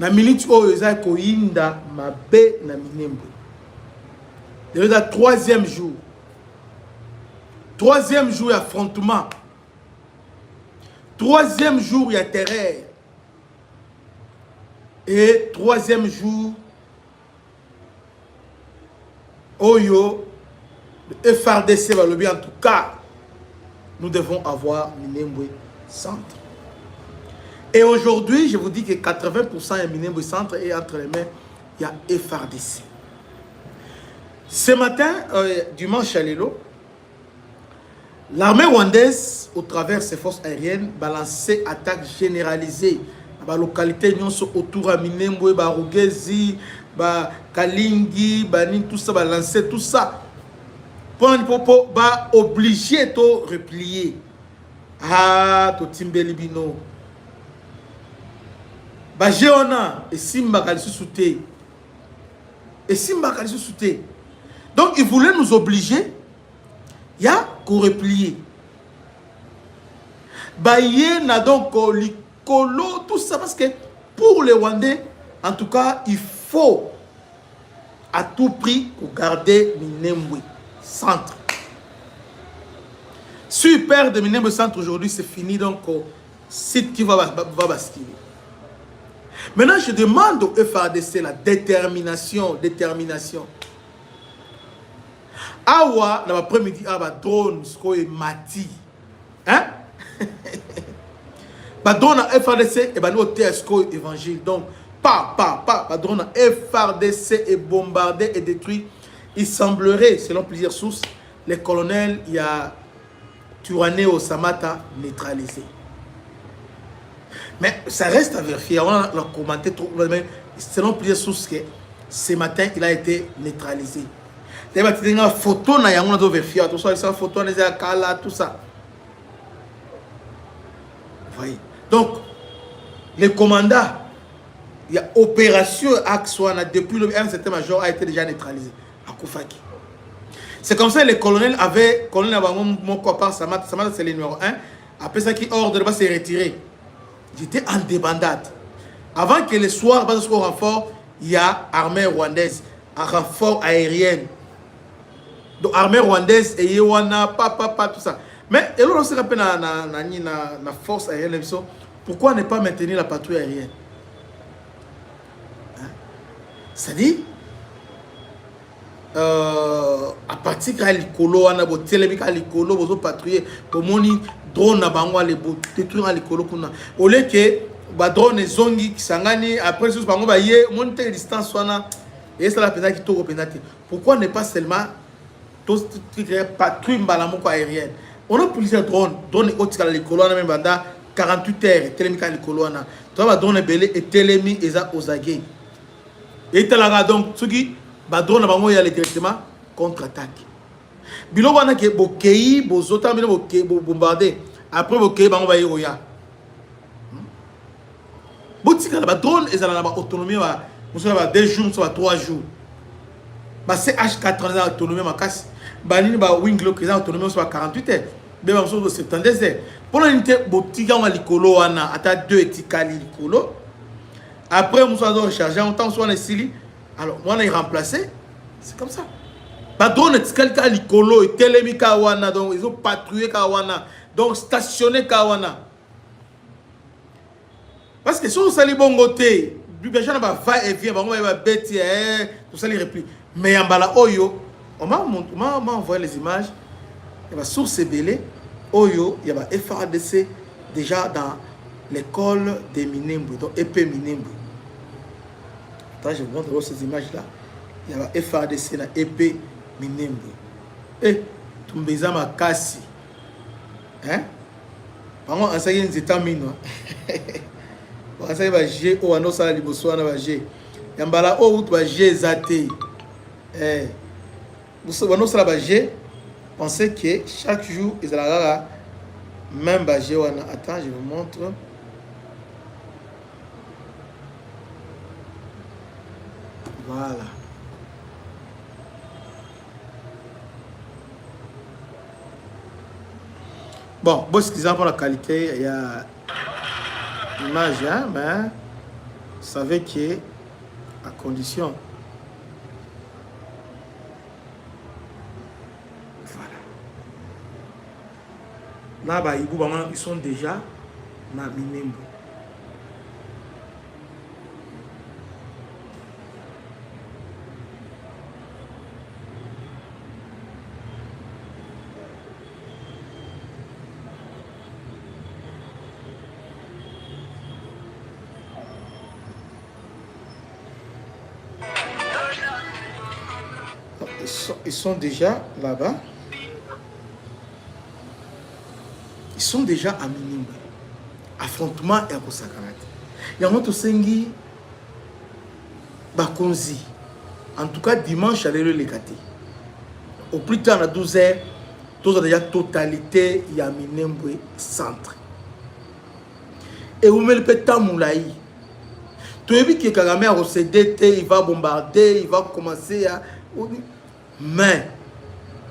na minute oyo eza koyinda mabe na Minembwe. C'est le troisième jour. Troisième jour d'affrontement. Troisième jour il y a terreur. Et troisième jour Oyo le FRDC va le bien. En tout cas, nous devons avoir Minembwe centre. Et aujourd'hui, je vous dis que 80% de Minembwe centre et entre les mains, il y a FRDC. Ce matin, dimanche à Lelo, l'armée rwandaise, au travers de ses forces aériennes, balançait attaque généralisée dans la localité autour de Minembwe, Rugezi, Kalingi, tout ça, balançait tout ça. Pour obliger de replier. Ah, to Timbelibino. Géona, et Simba Kalissu Souté. Et Simba Kalissu Souté. Donc, ils voulaient nous obliger à replier. Baye n'a donc l'icolo, tout ça, parce que pour les Rwandais, en tout cas, il faut à tout prix garder Minembwe centre. Super de Minembwe centre aujourd'hui, c'est fini, donc site qui va basculer. Maintenant, je demande au FARDC la détermination. Awa, dans l'après-midi, drone, c'est mati. Hein? Drone à FARDC, et nous TSCO évangile. Donc, drone à FARDC est bombardé et détruit. Il semblerait, selon plusieurs sources, les colonels, il y a Turané au Samata neutralisé. Mais ça reste à vérifier. On a commenté trop, mais selon plusieurs sources, que ce matin, il a été neutralisé. Il y a une photo, on a vérifié. Tout ça, une photo, tout ça. Vous voyez. Donc, les commandants, il y a opération Axouana depuis le 1 septembre major a été déjà neutralisé à Koufaki. C'est comme ça que les colonels avaient, mon copain Samata c'est le numéro 1, après ça qui ordre de se retirer. J'étais en débandade. Avant que le soir, au renfort, il y a armée rwandaise, un renfort aérien. Donc armée rwandaise et Yewana, tout ça. Mais et là, on se rappelle la force aérienne. Pourquoi ne pas maintenir la patrouille aérienne? Hein? C'est-à-dire, à partir de l'icolo, on a beau télémique à l'icolo, vous patrouiller, pour moni drone na bango les beau détruire l'icolo kuna. Au lieu que drone zongi qui sangani après sous bango ba yé monter distance soit et ça la pénalité qui tourne pénalité. Pourquoi ne pas seulement tout patrouille balamoko aérienne? On a plusieurs drones haute à l'icolo, on a même banda 48 heures télémique à l'icolo na. Toi ba drone belé et télémi eza osagé. Et talaga donc ce qui drone bango y aller directement contre-attaque. Bilo wana ke bokei bozota mbele bokei bombarder après bokei bango ba yeroya. Botika la drone ezala na ba autonomie ba musala ba 2 jours soit 3 jours. Ba CH4 na autonomie makasi. Ba nini ba winglo que autonomie soit 48 heures. Be ba musala 72 heures. Pour l'unité botika wa likolo wana ata 2 etikali likolo. Après musala do recharger en temps soit na sili. Alors moi on est remplacé. C'est comme ça. Drone est likolo et télémi kawana donc ils ont patrouillé kawana donc stationné kawana parce que si on s'allie bon côté les gens va et vient on va bêter tout ça les replis mais en bala oyo on m'a envoyé les images il y a source belé oyo il y a FARDC déjà dans l'école des Minembwe donc épée Minembwe. Attends, je vous montre ces images là il y a FARDC dans épée Minembwe. Eh, tumbeza makasi. Hein? Pango ansaki nzita mino. Ansaki ba G o ano sala liboso na ba G. Yambala o out ba G zate. Eh. Buso bano sala ba G. Pensez que chaque jour ils allaient même ba G wana. Attends, je vous montre. Voilà. Bon, ce qu'ils ont pour la qualité, il y a l'image, hein, mais savez que à condition. Voilà. Là, ils sont déjà dans Minembo. Ils sont déjà là-bas. Ils sont déjà à Minimbe. Affrontement et à Kosakarate. Il y a un autre sengi Bakonzi. En tout cas, dimanche, allez le légater. Au plus tard, à 12h, tous ont déjà totalité, il y a Minimbe centre. Et vous mettez le pétan moulaï. Tu as vu que Kagame a recédé, il va bombarder, il va commencer à. Mais,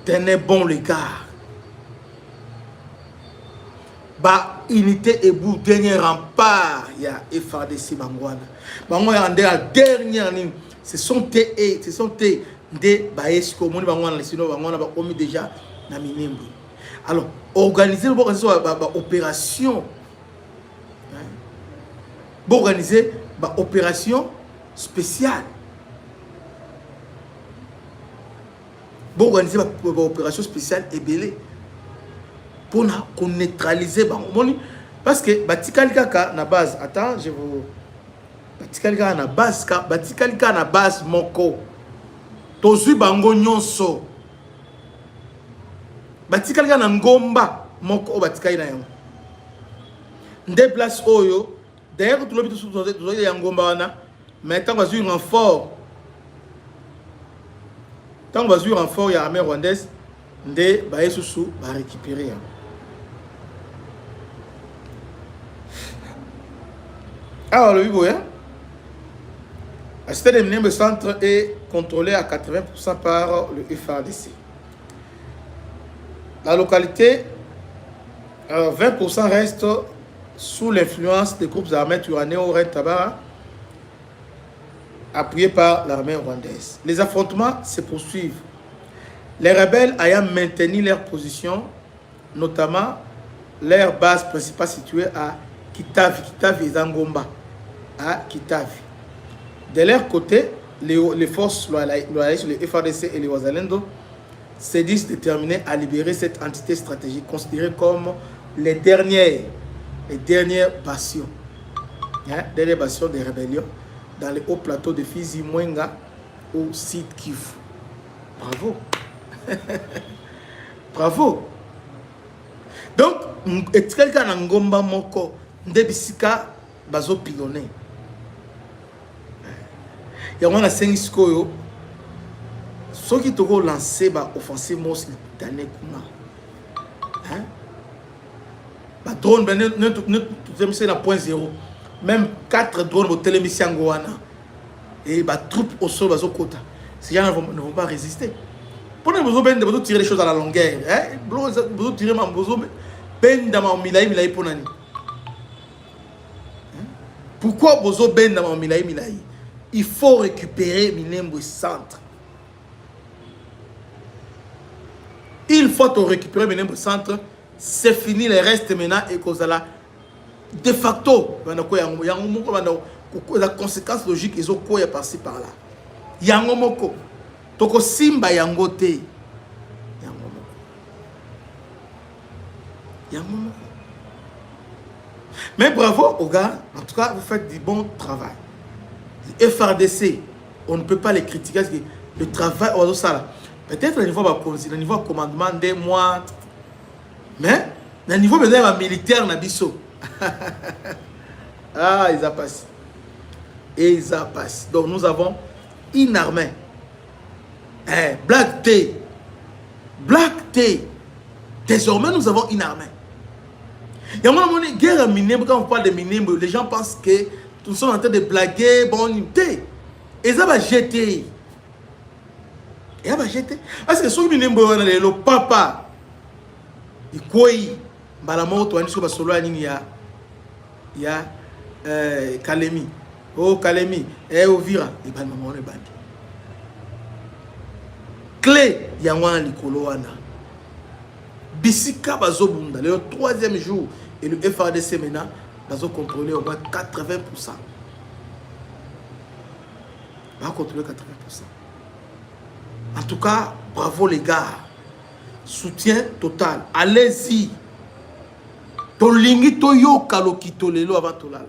tenez bon les gars. Bah, unité et bout, dernier rempart, il y a FARDC Bangwana. Bangwana, la dernière ligne, ce sont tes, des Baesco, mon Bangwana, sinon Bangwana, on met déjà dans Minimbu. Alors, organiser l'opération. Bon, organiser l'opération spéciale. Bon, organiser l'opération spéciale et belé. Pour neutraliser. Parce que Batikalika na base. Attends, je vous. Batikalika na base. Batikalika na base moko. Tozu bango nyonso. Batikalika na ngomba moko o Batikalika na yango. Nde place oyo. D'ailleurs, tout le monde est en ngomba wana. Mais tant qu'on a eu un renfort. Tant qu'on a eu un renfort, il y a l'armée rwandaise. Nde Baesusu va récupérer. Alors, le Hugo, la cité de Minimbe Centre est contrôlée à 80% par le FARDC. La localité, 20% reste sous l'influence des groupes armés turanais au Red Tabara, appuyés par l'armée rwandaise. Les affrontements se poursuivent. Les rebelles ayant maintenu leur position, notamment leur base principale située à Kitavi et Zangomba, à Kitavi. De leur côté, les forces loyalistes, les FARDC et les Wazalendo, se disent déterminés à libérer cette entité stratégique considérée comme les dernières bastions, dernières bastions des rébellions dans les hauts plateaux de Fizi, Mwenga ou Sud Kivu. Bravo. Bravo. Donc, est-ce que quelqu'un a ngomba moko ndebisika bazo pilonné? Ya wana sengi sikoyo soki toko lancer ba offensive mos l'année kuna. Hein? Ba drone ben ne tout na point zéro. Même 4 drones au télémission wana et ba troupes au sol bazo kota. Ces gens ne vont pas résister. Pourquoi vous tirer les choses à la longueur? Vous tirez ma bozo ben dans ma milaï pour nani? Pourquoi bozo ben dans ma milaï? Il faut récupérer Minimbe Centre. Il faut récupérer Minimbe Centre. C'est fini, les restes maintenant et cause là. De facto, la conséquence logique, ils ont quoi passé par là. Yangomoko. Toko simba yangote. Yangomoko. Mais bravo aux gars, en tout cas, vous faites du bon travail. FARDC, on ne peut pas les critiquer parce que le travail, peut-être au niveau de le niveau commandement des mois, mais au niveau militaire, ah, ils ont passé. Et ils ont passé. Donc nous avons une armée. Black T. Désormais, nous avons une armée. Il y a une guerre à Minimbe. Quand on parle de Minimbe, les gens pensent que nous sommes en train de blaguer. Bon, et ça va jeter. Et ça va jeter. Parce que sur Minimbe, le papa, il quoi il y a Kalemi. oh Kalemi, Ovira, et ben maman on est bandi. Clé, Yangwana Likoloana. Bisika Bazobunda, le 3e jour, et le FADC maintenant, Bazo contrôler au moins 80%. Va contrôler 80%. En tout cas, bravo les gars. Soutien total. Allez-y. Tolingi toyo kalokito lelo avant tolala.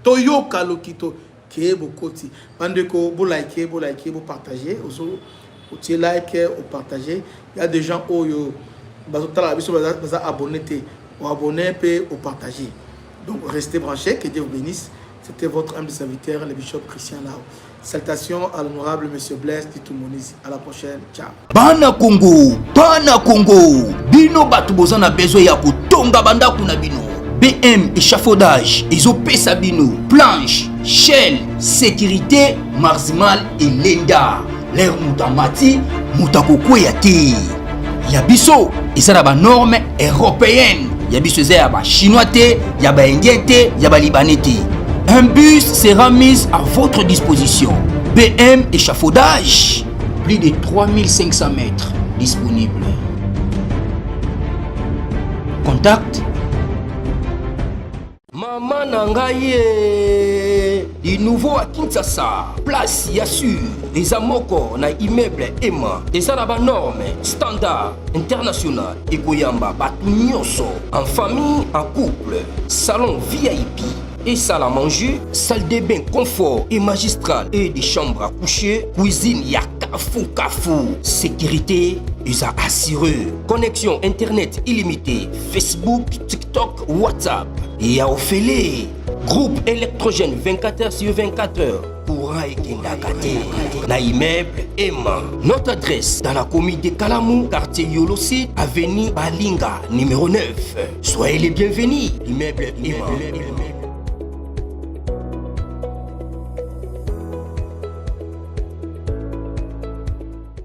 Toyo kalokito kebo koti. Bandeko bo liker, bo partager. Oso otie like, ou partager. Il y a des gens oyo bazotala biso baza abonné te, ou abonné pe ou partager. Donc restez branchés, que Dieu vous bénisse. C'était votre humble serviteur, le bishop Christian Lao. Salutations à l'honorable monsieur Blaise Titoumonizi. À la prochaine. Ciao. Bana Congo, bino batu bozana besoin ya kutonga banda kuna bino. BM échafaudage, ezopesa bino, planche, shell, sécurité, marzimal et lenda. L'air mutamati, mutakoko ya te. Yabiso, ezala ba norme européenne. Yabiso ezala ba chinois te, ya ba indien te, ya ba libanais te. Un bus sera mis à votre disposition. BM échafaudage. Plus de 3500 mètres disponibles. Contact. Maman Nangaye. Du nouveau à Kinshasa. Place Yassur. Les amoko na immeuble Emma. Des arabes normes. Standard. International. Ekoyamba. Batu nyonso. En famille, en couple. Salon VIP. Et salle à manger, salle de bain confort et magistral et des chambres à coucher, cuisine ya kafou. Sécurité, ils ont assuré. Connexion internet illimitée, Facebook, TikTok, WhatsApp. Et à Ophélie, groupe électrogène 24h/24h. Courant et Kendakate. Na immeuble Emma. Notre adresse dans la commune de Kalamou, quartier Yolosi, avenue Balinga, numéro 9. Soyez les bienvenus. Immeuble Emma.